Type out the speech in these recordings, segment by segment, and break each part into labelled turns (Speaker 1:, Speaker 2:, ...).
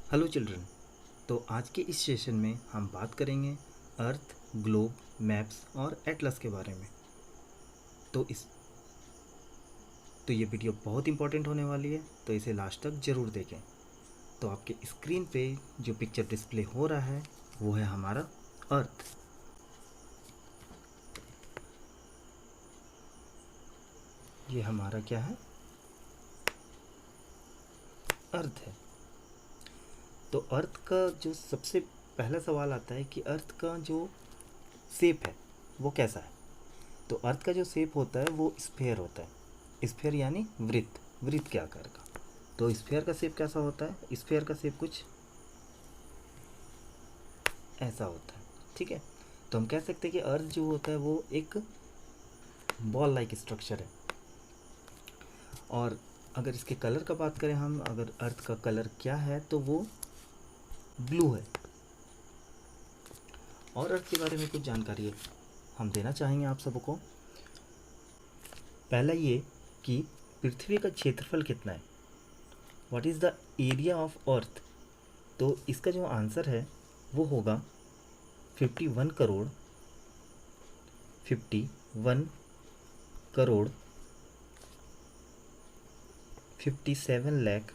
Speaker 1: Hello children. तो आज के इस सेशन में हम बात करेंगे अर्थ, ग्लोब, मैप्स और एटलस के बारे में। तो इस तो ये वीडियो बहुत इंपॉर्टेंट होने वाली है, तो इसे लास्ट तक ज़रूर देखें। तो आपके स्क्रीन पे जो पिक्चर डिस्प्ले हो रहा है वो है हमारा अर्थ। ये हमारा क्या है? अर्थ है। तो अर्थ का जो सबसे पहला सवाल आता है कि अर्थ का जो शेप है वो कैसा है। तो अर्थ का जो शेप होता है वो स्फेयर होता है। स्फेयर यानी वृत्त, वृत्त के आकार का। तो स्फेयर का शेप कैसा होता है? स्फेयर का शेप कुछ ऐसा होता है। ठीक है। तो हम कह सकते हैं कि अर्थ जो होता है वो एक बॉल लाइक स्ट्रक्चर है। और अगर इसके कलर का बात करें हम, अगर अर्थ का कलर क्या है तो वो ब्लू है। और अर्थ के बारे में कुछ जानकारी हम देना चाहेंगे आप सबको। पहला ये कि पृथ्वी का क्षेत्रफल कितना है, what is the area of earth. तो इसका जो आंसर है वो होगा 51 crore 51 crore 57 lakh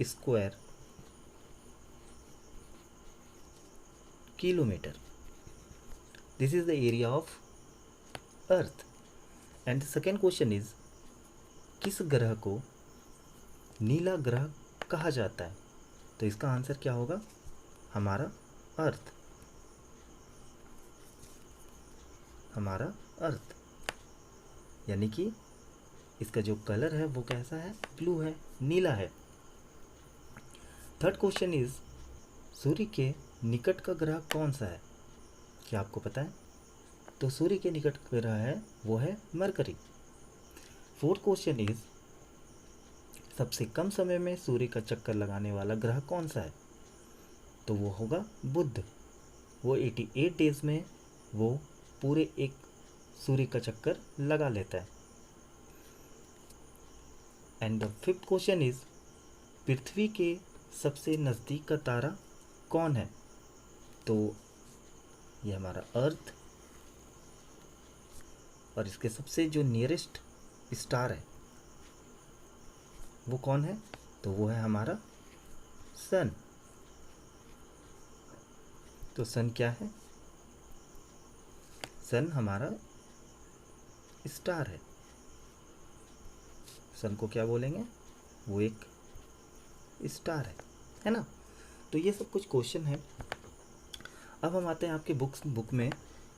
Speaker 1: square kilometre. This is the area of earth. And the second question is, किस ग्रह को नीला ग्रह कहा जाता है। तो इसका आंसर क्या होगा? हमारा अर्थ, हमारा अर्थ। यानी कि इसका जो कलर है वो कैसा है? ब्लू है, नीला है। थर्ड क्वेश्चन इज, सूर्य के निकट का ग्रह कौन सा है? क्या आपको पता है? तो सूर्य के निकट ग्रह है वो है मरकरी। फोर्थ क्वेश्चन इज, सबसे कम समय में सूर्य का चक्कर लगाने वाला ग्रह कौन सा है? तो वो होगा बुध। वो 88 डेज में वो पूरे एक सूर्य का चक्कर लगा लेता है। And the fifth question is, पृथ्वी के सबसे नज़दीक का तारा कौन है? तो ये हमारा अर्थ, और इसके सबसे जो नियरेस्ट स्टार है वो कौन है? तो वो है हमारा सन। तो सन क्या है? सन हमारा स्टार है। सन को क्या बोलेंगे? वो एक स्टार है ना। तो ये सब कुछ क्वेश्चन है। अब हम आते हैं आपके बुक में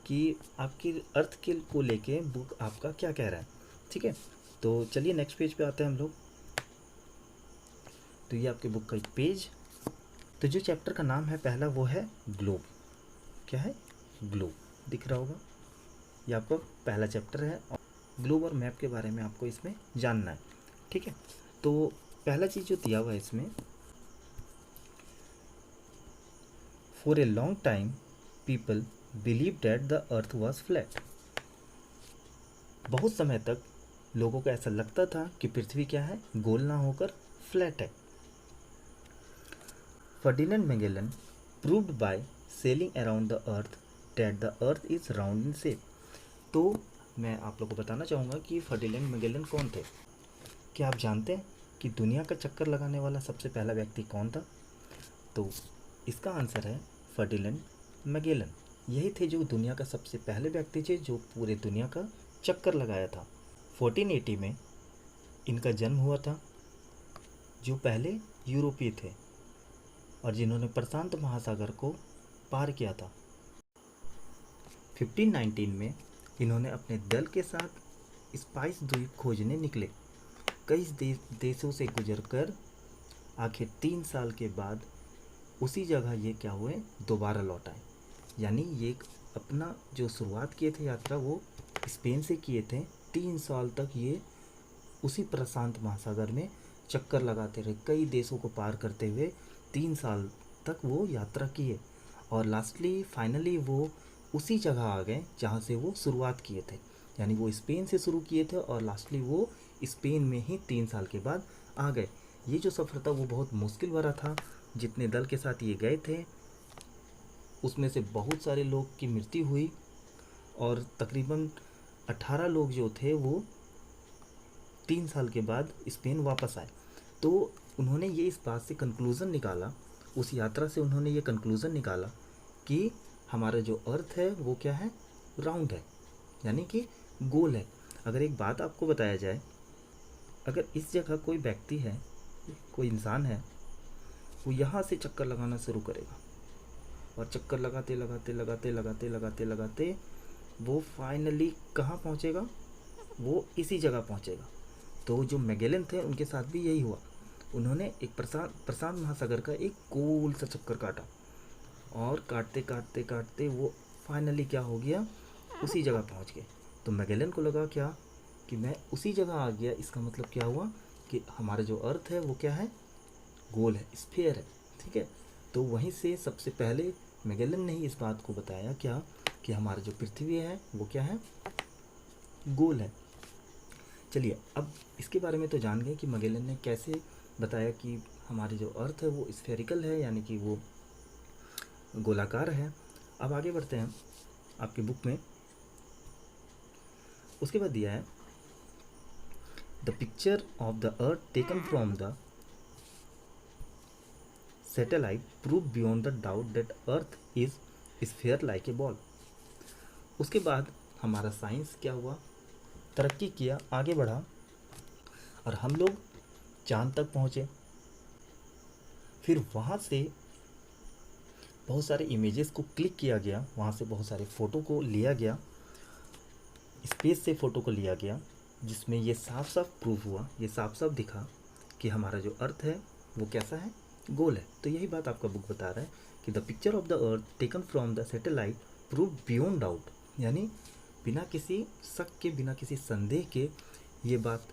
Speaker 1: कि आपकी अर्थ के को लेके बुक आपका क्या कह रहा है। ठीक है। तो चलिए नेक्स्ट पेज पे आते हैं हम लोग। तो ये आपके बुक का एक पेज। तो जो चैप्टर का नाम है पहला वो है ग्लोब। क्या है? ग्लोब। दिख रहा होगा, ये आपका पहला चैप्टर है। और ग्लोब और मैप के बारे में आपको इसमें जानना है। ठीक है। तो पहला चीज़ जो दिया हुआ है इसमें, for a long time people believe that the earth was flat. बहुत समय तक लोगों को ऐसा लगता था कि पृथ्वी क्या है? गोल ना होकर फ्लैट है। Ferdinand Magellan proved by selling around the earth that the earth is round in shape. तो मैं आप लोगों को बताना चाहूँगा कि फर्डिनेंड मैगेलन कौन थे। क्या आप जानते हैं कि दुनिया का चक्कर लगाने वाला सबसे पहला व्यक्ति कौन था? तो इसका आंसर है फर्डिनेंड मैगेलन। यही थे जो दुनिया का सबसे पहले व्यक्ति थे जो पूरे दुनिया का चक्कर लगाया था। 1480 में इनका जन्म हुआ था, जो पहले यूरोपीय थे और जिन्होंने प्रशांत महासागर को पार किया था। 1519 में इन्होंने अपने दल के साथ स्पाइस द्वीप खोजने निकले। कई देशों से गुजरकर आखिर 3 साल के बाद उसी जगह ये क्या हुए? दोबारा लौट आए। यानी ये अपना जो शुरुआत किए थे यात्रा वो स्पेन से किए थे। 3 साल तक ये उसी प्रशांत महासागर में चक्कर लगाते रहे, कई देशों को पार करते हुए 3 साल तक वो यात्रा किए। और लास्टली फाइनली वो उसी जगह आ गए जहाँ से वो शुरुआत किए थे। यानी वो स्पेन से शुरू किए थे और लास्टली वो स्पेन में ही 3 साल के बाद आ गए। ये जो सफ़र था वो बहुत मुश्किल भरा था। जितने दल के साथ ये गए थे उसमें से बहुत सारे लोग की मृत्यु हुई और तकरीबन 18 लोग जो थे वो 3 साल के बाद स्पेन वापस आए। तो उन्होंने ये इस बात से कंक्लूज़न निकाला, उस यात्रा से उन्होंने ये कंक्लूज़न निकाला कि हमारा जो अर्थ है वो क्या है, राउंड है, यानी कि गोल है। अगर एक बात आपको बताया जाए, अगर इस जगह कोई व्यक्ति है, कोई इंसान है, वो यहाँ से चक्कर लगाना शुरू करेगा और चक्कर लगाते लगाते लगाते लगाते लगाते लगाते वो फाइनली कहाँ पहुँचेगा, वो इसी जगह पहुँचेगा। तो जो मैगेलन थे उनके साथ भी यही हुआ। उन्होंने एक प्रशांत महासागर का एक गोल सा चक्कर काटा और काटते काटते काटते वो फाइनली क्या हो गया, उसी जगह पहुंच गए। तो मैगेलन को लगा क्या कि मैं उसी जगह आ गया, इसका मतलब क्या हुआ कि हमारा जो अर्थ है वो क्या है, गोल है, स्फीयर है। ठीक है, तो वहीं से सबसे पहले मैगेलन ने ही इस बात को बताया क्या कि हमारा जो पृथ्वी है वो क्या है, गोल है। चलिए अब इसके बारे में तो जान गए कि मैगेलन ने कैसे बताया कि हमारी जो अर्थ है वो स्फेरिकल है, यानी कि वो गोलाकार है। अब आगे बढ़ते हैं आपकी बुक में। उसके बाद दिया है the picture of the earth taken from the satellite prove beyond the doubt that earth is sphere like a ball. उसके बाद हमारा साइंस क्या हुआ, तरक्की किया, आगे बढ़ा और हम लोग चांद तक पहुँचे। फिर वहाँ से बहुत सारे इमेजेस को क्लिक किया गया, वहाँ से बहुत सारे फ़ोटो को लिया गया, स्पेस से फ़ोटो को लिया गया, जिसमें ये साफ साफ प्रूफ हुआ, ये साफ साफ दिखा कि हमारा जो अर्थ है वो कैसा है, गोल है। तो यही बात आपका बुक बता रहा है कि the picture of the earth taken from the satellite prove beyond doubt, यानी बिना किसी शक के, बिना किसी संदेह के ये बात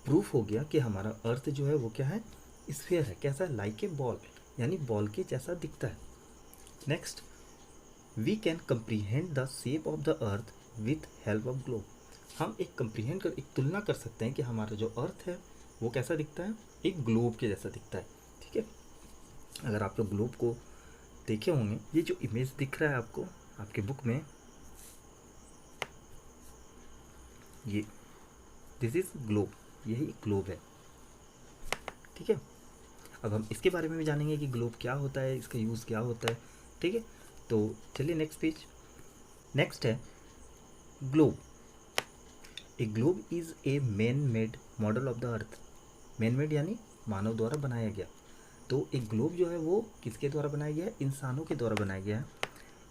Speaker 1: प्रूफ हो गया कि हमारा अर्थ जो है वो क्या है, स्फीयर है। कैसा है, लाइक ए बॉल, यानी बॉल के जैसा दिखता है। Next, we can comprehend the shape of the earth with help of globe. हम एक कंप्रीहेंड कर, एक तुलना कर सकते हैं कि हमारा जो अर्थ है वो कैसा दिखता है, एक ग्लोब के जैसा दिखता है। ठीक है, अगर आप लोग ग्लोब को देखे होंगे, ये जो इमेज दिख रहा है आपको आपके बुक में, ये दिस इज ग्लोब, यही ग्लोब है। ठीक है, अब हम इसके बारे में भी जानेंगे कि ग्लोब क्या होता है, इसका यूज़ क्या होता है। ठीक है, तो चलिए नेक्स्ट पेज। नेक्स्ट है globe. A globe is a man made model of the earth. Man made यानी मानव द्वारा बनाया गया। तो एक ग्लोब जो है वो किसके द्वारा बनाया गया है, इंसानों के द्वारा बनाया गया है।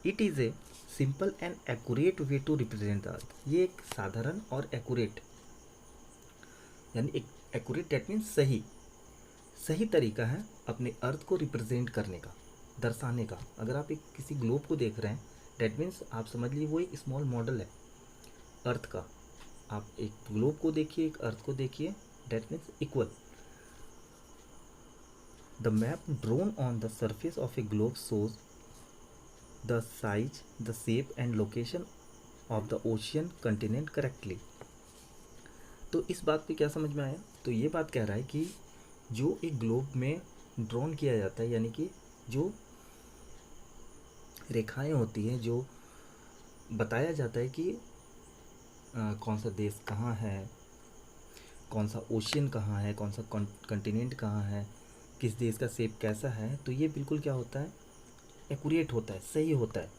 Speaker 1: It is a simple and accurate way to represent the earth. ये एक साधारण और एक्यूरेट, यानी एक एक्यूरेट डेट मीन्स सही, सही तरीका है अपने अर्थ को रिप्रेजेंट करने का, दर्शाने का। अगर आप एक किसी ग्लोब को देख रहे हैं, डेट मीन्स आप समझ लीजिए वो एक स्मॉल मॉडल है अर्थ का। आप एक ग्लोब को देखिए, एक अर्थ को देखिए, that means equal. The map drone on the surface of A globe shows the size, the shape and location of the ocean continent correctly. तो इस बात पे क्या समझ में आया, तो ये बात कह रहा है कि जो एक ग्लोब में ड्रॉन किया जाता है, यानी कि जो रेखाएं होती हैं, जो बताया जाता है कि कौन सा देश कहाँ है, कौन सा ओशियन कहाँ है, कौन सा कंटिनेंट कहाँ है, किस देश का शेप कैसा है, तो ये बिल्कुल क्या होता है, एक्यूरेट होता है, सही होता है।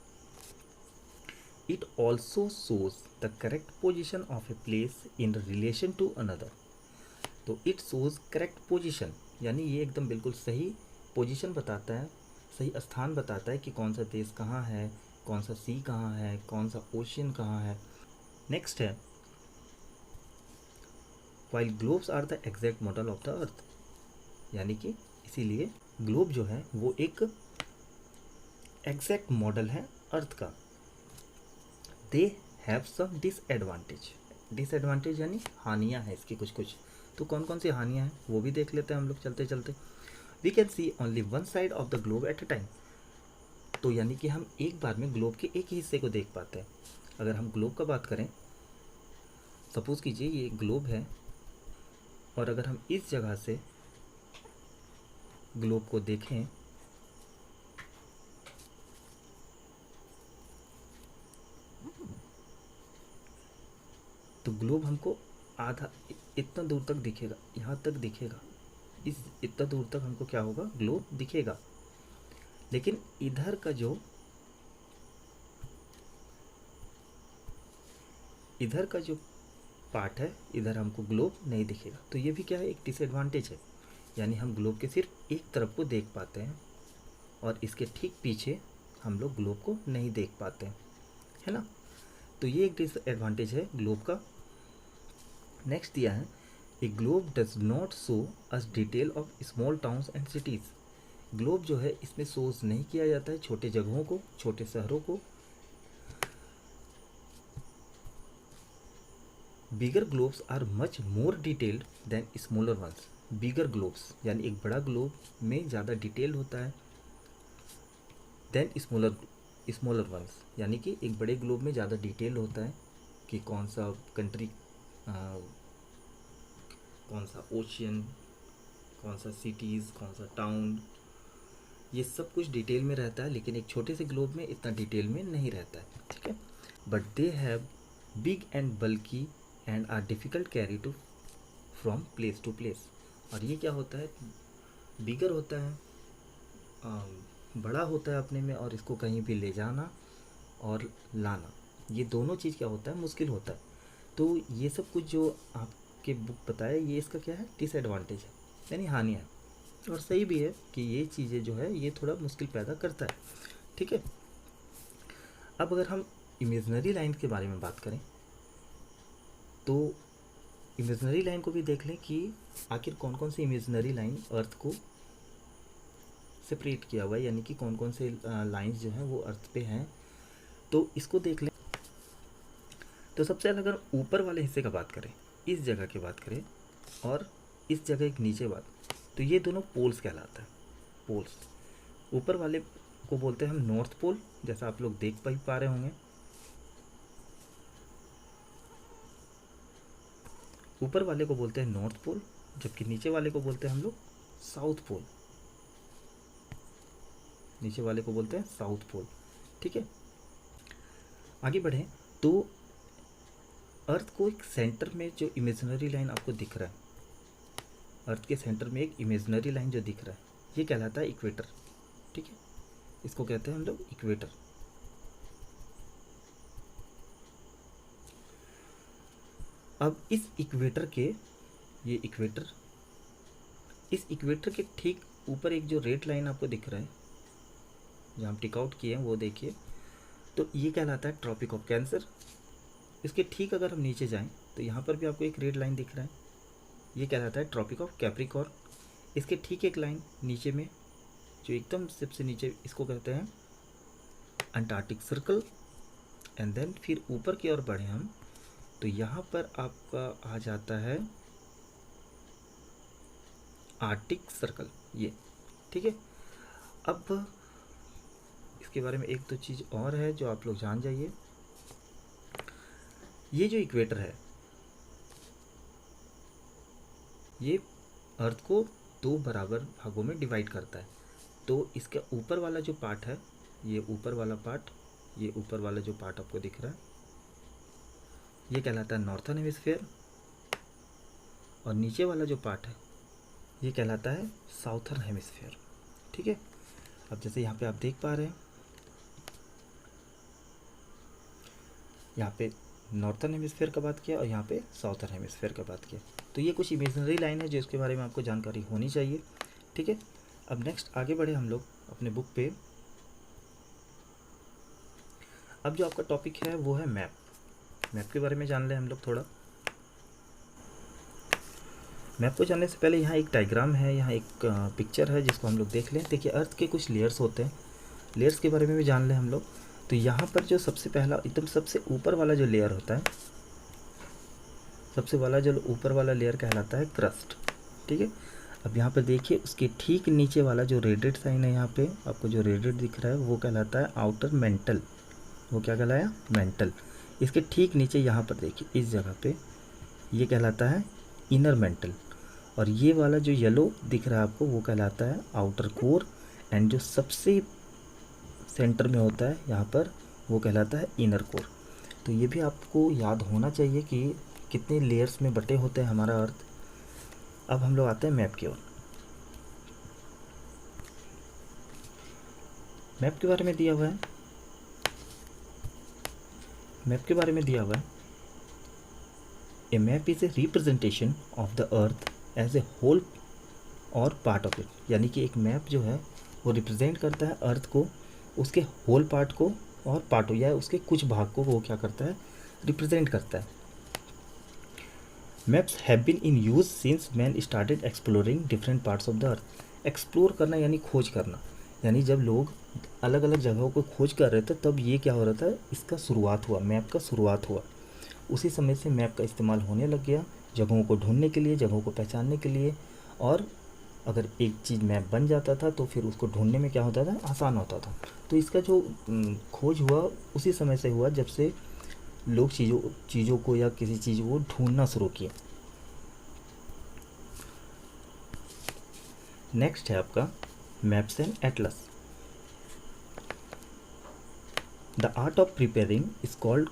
Speaker 1: It also shows the correct position of a place in relation to another. तो इट शोज करेक्ट पोजिशन, यानी ये एकदम बिल्कुल सही पोजिशन बताता है, सही स्थान बताता है कि कौन सा देश कहाँ है, कौन सा सी कहाँ है, कौन सा ओशियन कहाँ है। नेक्स्ट है while globes are the exact model of the earth, यानी कि इसीलिए ग्लोब जो है वो एक एग्जैक्ट मॉडल है अर्थ का। They have some disadvantage, disadvantage यानी हानियाँ हैं इसकी कुछ कुछ। तो कौन कौन सी हानियाँ हैं वो भी देख लेते हैं हम लोग चलते चलते। We can see only one side of the globe at a time. तो यानी कि हम एक बार में ग्लोब के एक ही हिस्से को देख पाते हैं। अगर हम ग्लोब का बात करें, सपोज़ कीजिए ये ग्लोब है और अगर हम इस जगह से ग्लोब को देखें तो ग्लोब हमको आधा इतना दूर तक दिखेगा, यहाँ तक दिखेगा, इस इतना दूर तक हमको क्या होगा, ग्लोब दिखेगा। लेकिन इधर का जो पार्ट है, इधर हमको ग्लोब नहीं दिखेगा। तो ये भी क्या है, एक डिसएडवांटेज है। यानी हम ग्लोब के सिर्फ एक तरफ को देख पाते हैं और इसके ठीक पीछे हम लोग ग्लोब को नहीं देख पाते हैं, है ना। तो ये एक डिसएडवांटेज है ग्लोब का। नेक्स्ट दिया है, ए globe does not show us detail of small towns and cities. Globe जो है इसमें शोज नहीं किया जाता है छोटे जगहों को, छोटे शहरों को। Bigger globes are much more detailed than smaller ones. Bigger globes यानी एक बड़ा ग्लोब में ज़्यादा डिटेल होता है देन स्मॉलर वंस, यानी कि एक बड़े ग्लोब में ज़्यादा डिटेल होता है कि कौन सा कंट्री, कौन सा ओशियन, कौन सा सिटीज़, कौन सा टाउन, ये सब कुछ डिटेल में रहता है। लेकिन एक छोटे से ग्लोब में इतना डिटेल में नहीं रहता है, ठीक है। But they have big and bulky and are difficult carry to from place to place. और ये क्या होता है, बिगर होता है, बड़ा होता है अपने में, और इसको कहीं भी ले जाना और लाना, ये दोनों चीज़ क्या होता है, मुश्किल होता है। तो ये सब कुछ जो आपके बुक बताया, ये इसका क्या है, डिसएडवांटेज है, यानी हानियाँ है। और सही भी है कि ये चीज़ें जो है ये थोड़ा मुश्किल पैदा करता है, ठीक है। अब अगर हम इमेजनरी लाइन के बारे में बात करें तो इमेजनरी लाइन को भी देख लें कि आखिर कौन कौन सी इमेजनरी लाइन अर्थ को सेपरेट किया हुआ है, यानी कि कौन कौन से लाइंस जो हैं वो अर्थ पे हैं। तो इसको देख लें। तो सबसे पहले अगर ऊपर वाले हिस्से का बात करें, इस जगह की बात करें और इस जगह एक नीचे बात, तो ये दोनों पोल्स कहलाता है। पोल्स, ऊपर वाले को बोलते हैं हम नॉर्थ पोल, जैसा आप लोग देख पा रहे होंगे। ऊपर वाले को बोलते हैं नॉर्थ पोल, जबकि नीचे वाले को बोलते हैं हम लोग साउथ पोल। नीचे वाले को बोलते हैं साउथ पोल, ठीक है। आगे बढ़ें तो अर्थ को एक सेंटर में जो इमेजिनरी लाइन आपको दिख रहा है, अर्थ के सेंटर में एक इमेजिनरी लाइन जो दिख रहा है, ये कहलाता है इक्वेटर, ठीक है। इसको कहते हैं हम लोग इक्वेटर। अब इस इक्वेटर के, ये इक्वेटर, इस इक्वेटर के ठीक ऊपर एक जो रेड लाइन आपको दिख रहा है, जो हम टिक आउट किए हैं वो देखिए, तो ये कहलाता है ट्रॉपिक ऑफ कैंसर। इसके ठीक अगर हम नीचे जाएं तो यहाँ पर भी आपको एक रेड लाइन दिख रहा है, ये कहलाता है ट्रॉपिक ऑफ कैप्रिकॉर्न। इसके ठीक एक लाइन नीचे में जो एकदम सबसे नीचे, इसको कहते हैं अंटार्कटिक सर्कल। एंड देन फिर ऊपर की ओर बढ़े हम तो यहाँ पर आपका आ जाता है आर्कटिक सर्कल, ये, ठीक है। अब इसके बारे में एक दो चीज़ और है जो आप लोग जान जाइए। ये जो इक्वेटर है ये अर्थ को दो बराबर भागों में डिवाइड करता है। तो इसका ऊपर वाला जो पार्ट है, ये ऊपर वाला पार्ट, ये ऊपर वाला जो पार्ट आपको दिख रहा है, ये कहलाता है नॉर्थर्न हेमिस्फीयर। और नीचे वाला जो पार्ट है ये कहलाता है साउथर्न हेमिस्फीयर, ठीक है। अब जैसे यहाँ पे आप देख पा रहे हैं, यहाँ पे नॉर्थर्न हेमिस्फीयर का बात किया और यहाँ पे साउथर्न हेमिस्फीयर का बात किया। तो ये कुछ इमेजिनरी लाइन है जो इसके बारे में आपको जानकारी होनी चाहिए, ठीक है। अब नेक्स्ट आगे बढ़े हम लोग अपने बुक पे। अब जो आपका टॉपिक है वो है मैप। मैप के बारे में जान लें हम लोग थोड़ा। मैप को जानने से पहले यहाँ एक डायग्राम है, यहाँ एक पिक्चर है जिसको हम लोग देख लें। देखिए अर्थ के कुछ लेयर्स होते हैं, लेयर्स के बारे में भी जान लें हम लोग। तो यहाँ पर जो सबसे पहला एकदम सबसे ऊपर वाला जो लेयर होता है, सबसे वाला जो ऊपर वाला लेयर कहलाता है क्रस्ट, ठीक है। अब यहाँ पर देखिए उसके ठीक नीचे वाला जो रेडेड साइन है, यहाँ पे आपको जो रेडेड दिख रहा है वो कहलाता है आउटर मेंटल। वो क्या कहलाया? मेंटल। इसके ठीक नीचे यहाँ पर देखिए इस जगह पे ये कहलाता है इनर मेंटल। और ये वाला जो येलो दिख रहा है आपको वो कहलाता है आउटर कोर, एंड जो सबसे सेंटर में होता है यहाँ पर वो कहलाता है इनर कोर। तो ये भी आपको याद होना चाहिए कि कितने लेयर्स में बटे होते हैं हमारा अर्थ। अब हम लोग आते हैं मैप की ओर। मैप के बारे में दिया हुआ है, मैप के बारे में दिया हुआ है, a map is a representation of the earth as a whole और पार्ट ऑफ इट। यानी कि एक मैप जो है वो रिप्रेजेंट करता है अर्थ को, उसके होल पार्ट को और पार्ट या उसके कुछ भाग को वो क्या करता है, रिप्रेजेंट करता है। Maps have been in use since man started exploring different parts of the earth. Explore करना यानी खोज करना, यानी जब लोग अलग अलग जगहों को खोज कर रहे थे तब ये क्या हो रहा था, इसका शुरुआत हुआ, मैप का शुरुआत हुआ। उसी समय से मैप का इस्तेमाल होने लग गया जगहों को ढूंढने के लिए, जगहों को पहचानने के लिए। और अगर एक चीज़ मैप बन जाता था तो फिर उसको ढूंढने में क्या होता था, आसान होता था। तो इसका जो खोज हुआ उसी समय से हुआ जब से लोग चीज़ों को या किसी चीज़ को ढूंढना शुरू किए। नेक्स्ट है आपका maps and Atlas. The art of preparing is called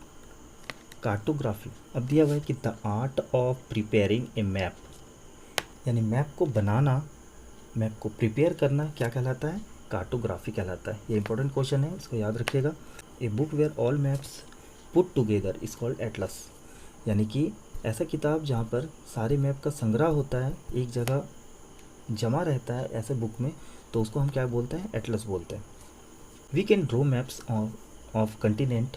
Speaker 1: cartography. अब दिया हुआ है कि the art of preparing A map, यानी मैप को बनाना, मैप को प्रिपेयर करना क्या कहलाता है, कार्टोग्राफी कहलाता है। ये इंपॉर्टेंट क्वेश्चन है, इसको याद रखिएगा। A book where all maps put together is called atlas. यानी कि ऐसा किताब जहाँ पर सारे मैप का संग्रह होता है, एक जगह जमा रहता है ऐसे बुक में, तो उसको हम क्या बोलते हैं, एटलस बोलते हैं। We can draw maps of continent,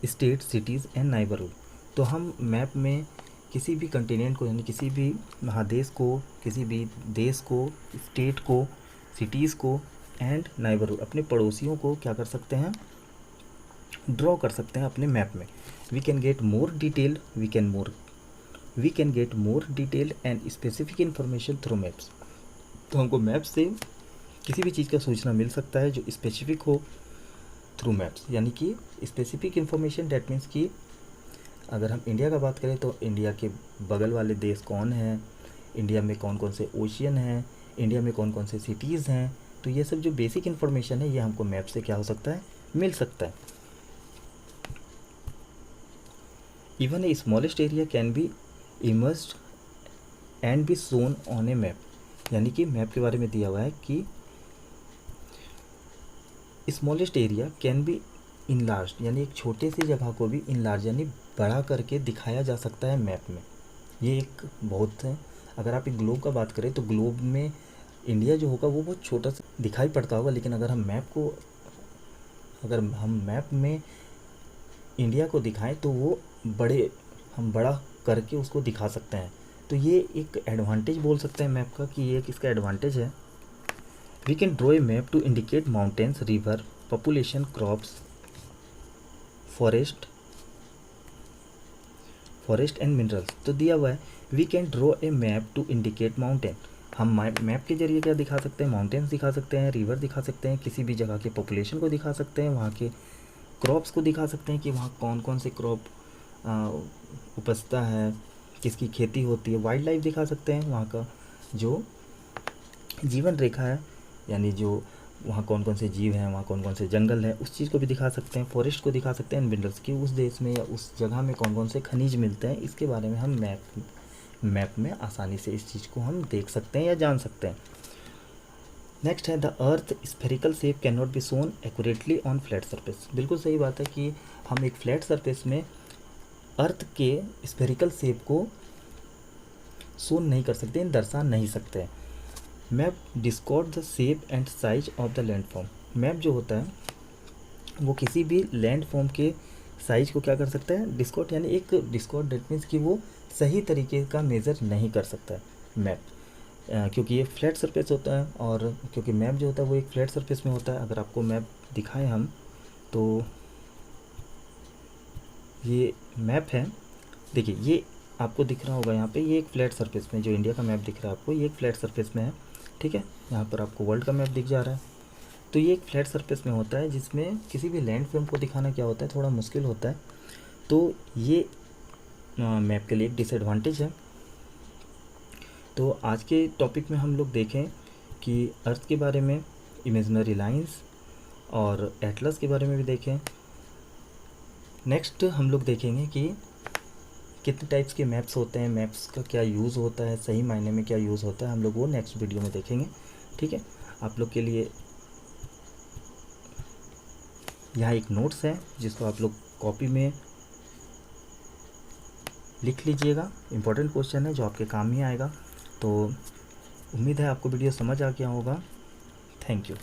Speaker 1: state, cities and neighbourhood. तो हम मैप में किसी भी कंटिनेंट को, यानी किसी भी महादेश को, किसी भी देश को, स्टेट को, सिटीज़ को एंड नाइबरहुड, अपने पड़ोसियों को क्या कर सकते हैं, ड्रॉ कर सकते हैं अपने मैप में। We can get more detail, we can get more detail and specific information through maps. तो हमको मैप से किसी भी चीज़ का सूचना मिल सकता है जो स्पेसिफिक हो थ्रू मैप्स। यानी कि स्पेसिफिक इंफॉर्मेशन डैट मीन्स कि अगर हम इंडिया का बात करें तो इंडिया के बगल वाले देश कौन हैं, इंडिया में कौन कौन से ओशियन हैं, इंडिया में कौन कौन से सिटीज़ हैं, तो ये सब जो बेसिक इन्फॉर्मेशन है ये हमको मैप से क्या हो सकता है, मिल सकता है। Even a smallest area can be immersed and be shown on A map. यानी कि मैप के बारे में दिया हुआ है कि smallest area can be enlarge, यानी एक छोटे सी जगह को भी इनलार्ज यानी बड़ा करके दिखाया जा सकता है मैप में। ये एक बहुत है, अगर आप एक ग्लोब का बात करें तो ग्लोब में इंडिया जो होगा वो बहुत छोटा सा दिखाई पड़ता होगा, लेकिन अगर हम मैप में इंडिया को दिखाएं तो वो हम बड़ा करके उसको दिखा सकते हैं। तो ये एक एडवांटेज बोल सकते हैं मैप का, कि ये एक इसका एडवांटेज है। We can draw a map to indicate mountains, river, population, crops, forest and minerals. तो दिया हुआ है we can draw a map to indicate mountain. हम मैप के जरिए क्या दिखा सकते हैं, माउंटेन्स दिखा सकते हैं, रिवर दिखा सकते हैं, किसी भी जगह के पॉपुलेशन को दिखा सकते हैं, वहाँ के क्रॉप्स को दिखा सकते हैं कि वहाँ कौन कौन से क्रॉप उपजता है, किसकी खेती होती है, वाइल्ड लाइफ दिखा सकते हैं, वहाँ का जो जीवन रेखा है, यानी जो वहाँ कौन कौन से जीव हैं, वहाँ कौन कौन से जंगल हैं, उस चीज़ को भी दिखा सकते हैं। फॉरेस्ट को दिखा सकते हैं, मिनरल्स की उस देश में या उस जगह में कौन कौन से खनिज मिलते हैं, इसके बारे में हम मैप में आसानी से इस चीज़ को हम देख सकते हैं या जान सकते हैं। नेक्स्ट है the earth spherical shape can not be shown accurately on flat surface. बिल्कुल सही बात है कि हम एक फ्लैट सरफेस में अर्थ के स्फेरिकल शेप को शोन नहीं कर सकते, दर्शा नहीं सकते। Map Discord the shape and size of the landform. Map जो होता है वो किसी भी लैंडफॉर्म के साइज को क्या कर सकता है, डिस्कॉर्ड, यानी एक डिस्कॉर्ड डेट मीन्स कि वो सही तरीके का मेज़र नहीं कर सकता है मैप, क्योंकि ये फ्लैट सरफेस होता है। और क्योंकि मैप जो होता है वो एक फ्लैट सरफेस में होता है। अगर आपको मैप दिखाएं हम तो ये मैप है, देखिए ये आपको दिख रहा होगा यहाँ पे, ये एक फ्लैट सरफेस में जो इंडिया का मैप दिख रहा है आपको, ये एक फ्लैट सरफेस में है, ठीक है। यहाँ पर आपको वर्ल्ड का मैप दिख जा रहा है। तो ये एक फ्लैट सरफेस में होता है जिसमें किसी भी लैंड फॉर्म को दिखाना क्या होता है, थोड़ा मुश्किल होता है। तो ये मैप के लिए एक डिसएडवांटेज है। तो आज के टॉपिक में हम लोग देखें कि अर्थ के बारे में, इमेजिनरी लाइंस और एटलस के बारे में भी देखें। नेक्स्ट हम लोग देखेंगे कि कितने टाइप्स के मैप्स होते हैं, मैप्स का क्या यूज़ होता है, सही मायने में क्या यूज़ होता है, हम लोग वो नेक्स्ट वीडियो में देखेंगे। ठीक है, आप लोग के लिए यहाँ एक नोट्स है जिसको आप लोग कॉपी में लिख लीजिएगा। इम्पोर्टेंट क्वेश्चन है जो आपके काम ही आएगा। तो उम्मीद है आपको वीडियो समझ आ गया होगा। Thank you.